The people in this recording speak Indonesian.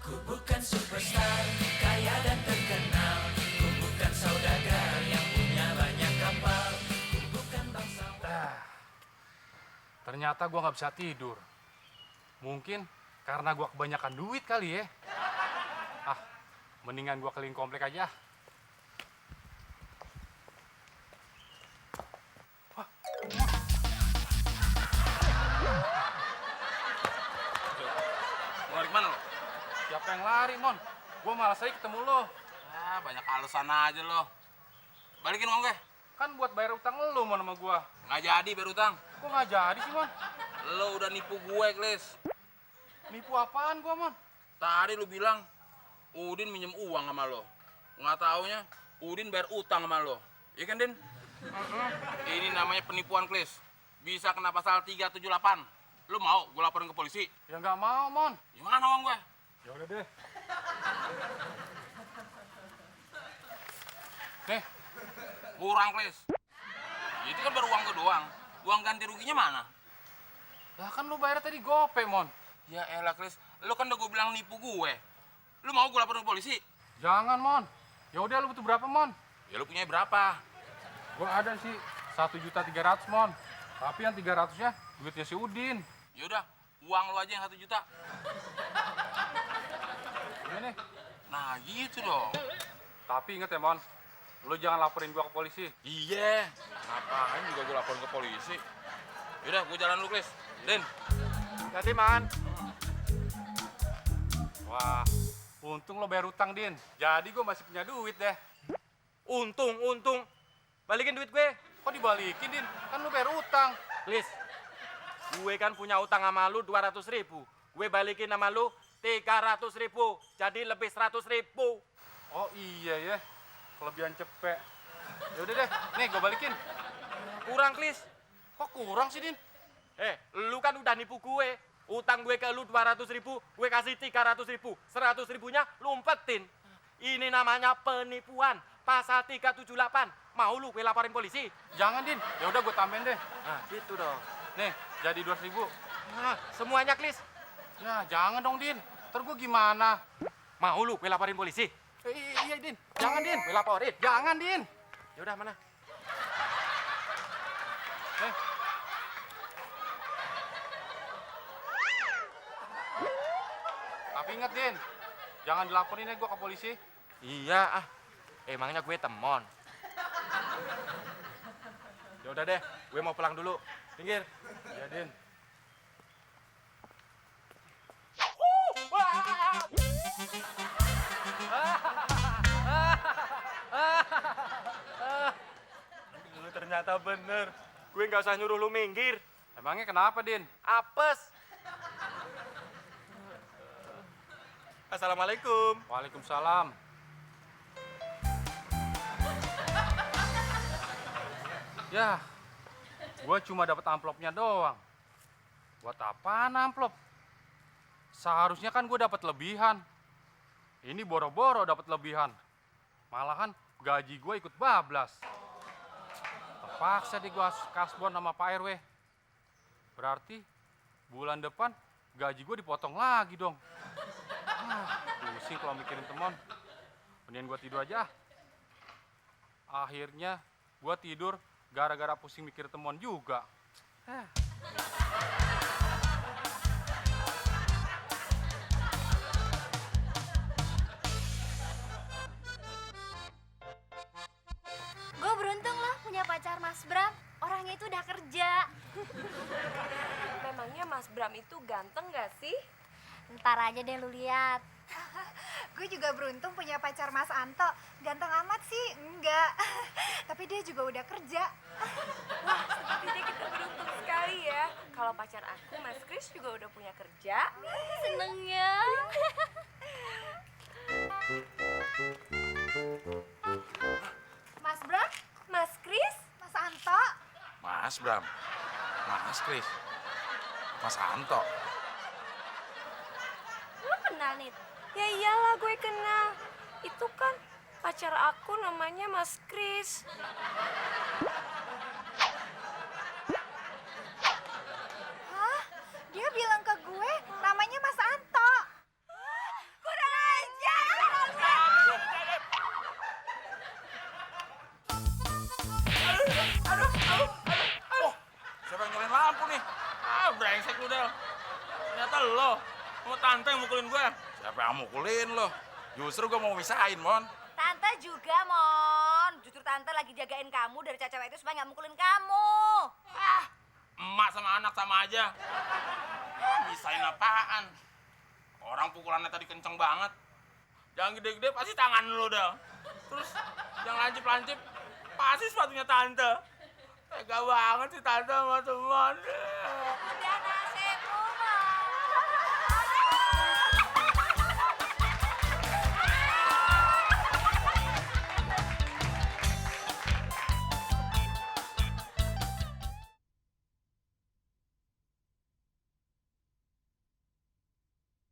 Ku bukan superstar, kaya dan terkenal. Ku bukan saudagar yang punya banyak kapal. Ku bukan bangsawan. Ternyata gue nggak bisa tidur. Mungkin karena gue kebanyakan duit kali ya. Mendingan gue keliling komplek aja. Mau lari kemana lo? Siapa yang lari, Mon? Gue malas aja ketemu lo. Banyak alasan aja lo. Balikin uang gue. Kan buat bayar utang lo, Mon, sama gue. Nggak jadi bayar utang. Kok nggak jadi sih, Mon? Lo udah nipu gue, Klis. Nipu apaan gue, Mon? Tadi lo bilang Udin minjem uang sama lo. Nggak taunya Udin bayar utang sama lo. Iya kan, Din? Ini namanya penipuan, Klis. Bisa kena pasal 378. Lo mau gue laporin ke polisi? Ya nggak mau, Mon. Gimana uang gue? Ya udah deh. Nih, Kurang, Klis. Itu kan baru uang gue doang. Uang ganti ruginya mana? lah kan lu bayar tadi gope, Mon. Ya elah, Klis. Lo kan udah gue bilang nipu gue. Lo mau gue laporin ke polisi? Jangan, Mon. Ya udah, lu butuh berapa, Mon? Ya lo punya berapa? Gua ada sih 1.300.000, Mon. Tapi yang 300-nya duitnya si Udin. Yaudah, uang lo aja yang 1 juta. Ini nih. Nah gitu dong. Tapi inget ya, Mon. Lu jangan laporin gua ke polisi. Iya. Ngapain juga gue laporin ke polisi? Yaudah, gue jalan dulu, Klis. Din. Jadi, Man. Wah, untung lo bayar utang, Din. Jadi gua masih punya duit deh. Untung. Balikin duit gue. Kok dibalikin, Din? Kan lu bayar utang. Please. Gue kan punya utang sama lu 200.000. Gue balikin sama lu 300.000. Jadi lebih 100.000. Oh iya ya, kelebihan cepet. Ya udah deh, nih gua balikin. Kurang, Klis. Kok kurang sih, Din? Lu kan udah nipu gue. Utang gue ke lu 200.000, gue kasih 300.000. 100.000-nya lu umpetin. Ini namanya penipuan. Pasal 378. Mau lu gue laporin polisi? Jangan, Din. Ya udah gua tambahin deh. Nah, gitu dong. Nih, jadi 200.000. Nah, semuanya, Klis. Ya, jangan dong, Din. Ntar gua gimana? Mau lu gue laporin polisi? Iya, Din. Jangan, Din. Gue laporin. Jangan, Din. Ya udah, mana? Nih. Tapi inget, Din. Jangan dilaporin ya gua ke polisi. Iya, emangnya gue temon. Ya udah deh, gue mau pulang dulu. Pinggir. Iya, Din. Lu ternyata bener. Gue nggak usah nyuruh lu minggir. Emangnya kenapa, Din? Apes. Assalamualaikum. Waalaikumsalam. Ya, gua cuma dapat amplopnya doang. Buat apaan amplop? Seharusnya kan gue dapat lebihan. Ini boro-boro dapat lebihan. Malahan gaji gue ikut bablas. Terpaksa deh gue kasbon sama Pak RW. Berarti bulan depan gaji gue dipotong lagi dong. Pusing kalau mikirin teman. Mendingan gue tidur aja. Akhirnya gue tidur gara-gara pusing mikir teman juga. Gue beruntung loh punya pacar Mas Bram. Orangnya itu udah kerja. Memangnya Mas Bram itu ganteng gak sih? Ntar aja deh lu lihat. Gue juga beruntung punya pacar Mas Anto. Ganteng amat sih, enggak. Tapi dia juga udah kerja. Wah, sepertinya kita beruntung sekali ya. Kalau pacar aku, Mas Kris juga udah punya kerja. Seneng ya. Mas Bram, Mas Kris? Mas Anto. Mas Bram. Mas Kris. Mas Anto. Lu kenal, Nit? Ya iyalah gue kenal. Itu kan pacar aku namanya Mas Kris. Hah? Dia bilang ke gue namanya Mas Anto. Kurang lo, mau tante yang mukulin gue. Siapa yang mukulin lo? Justru gue mau misahin, Mon. Tante juga, Mon. Justru tante lagi jagain kamu dari cewek itu supaya nggak mukulin kamu. Ah, emak sama anak sama aja. Misahin apaan? Orang pukulannya tadi kenceng banget. Jangan gede-gede pasti tangan lo dah. Terus yang lancip-lancip pasti sepatunya tante. Tega banget sih tante sama teman.